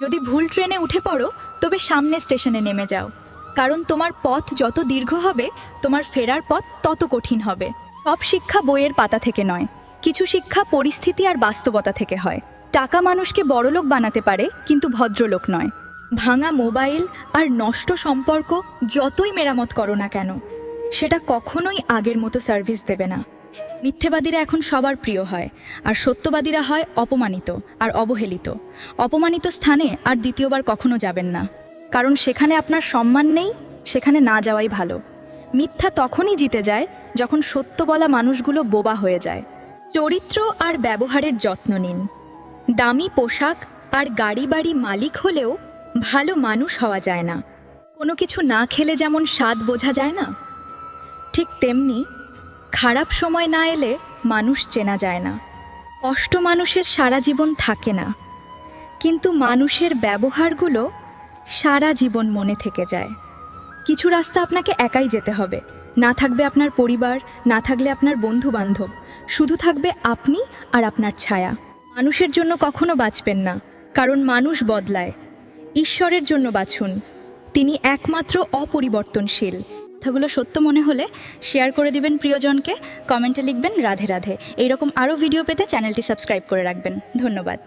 যদি ভুল ট্রেনে উঠে পড়ো তবে সামনে স্টেশনে নেমে যাও, কারণ তোমার পথ যত দীর্ঘ হবে তোমার ফেরার পথ তত কঠিন হবে। সব শিক্ষা বইয়ের পাতা থেকে নয়, কিছু শিক্ষা পরিস্থিতি আর বাস্তবতা থেকে হয়। টাকা মানুষকে বড়লোক বানাতে পারে, কিন্তু ভদ্রলোক নয়। ভাঙা মোবাইল আর নষ্ট সম্পর্ক যতই মেরামত করো না কেন, সেটা কখনোই আগের মতো সার্ভিস দেবে না। মিথ্যেবাদীরা এখন সবার প্রিয় হয়, আর সত্যবাদীরা হয় অপমানিত আর অবহেলিত। অপমানিত স্থানে আর দ্বিতীয়বার কখনো যাবেন না, কারণ সেখানে আপনার সম্মান নেই, সেখানে না যাওয়াই ভালো। মিথ্যা তখনই জিতে যায় যখন সত্য বলা মানুষগুলো বোবা হয়ে যায়। চরিত্র আর ব্যবহারের যত্ন নিন। দামি পোশাক আর গাড়ি বাড়ি মালিক হলেও ভালো মানুষ হওয়া যায় না। কোনো কিছু না খেলে যেমন স্বাদ বোঝা যায় না, ঠিক তেমনি খারাপ সময় না এলে মানুষ চেনা যায় না। কষ্ট মানুষের সারা জীবন থাকে না, কিন্তু মানুষের ব্যবহারগুলো সারা জীবন মনে থেকে যায়। কিছু রাস্তা আপনাকে একাই যেতে হবে, না থাকবে আপনার পরিবার, না থাকলে আপনার বন্ধু বান্ধব, শুধু থাকবে আপনি আর আপনার ছায়া। মানুষের জন্য কখনো বাঁচবেন না, কারণ মানুষ বদলায়। ঈশ্বরের জন্য বাঁচুন, তিনি একমাত্র অপরিবর্তনশীল। কথাগুলো সত্য মনে হলে শেয়ার করে দিবেন প্রিয়জনকে, কমেন্টে লিখবেন রাধে রাধে। এইরকম আরও ভিডিও পেতে চ্যানেলটি সাবস্ক্রাইব করে রাখবেন। ধন্যবাদ।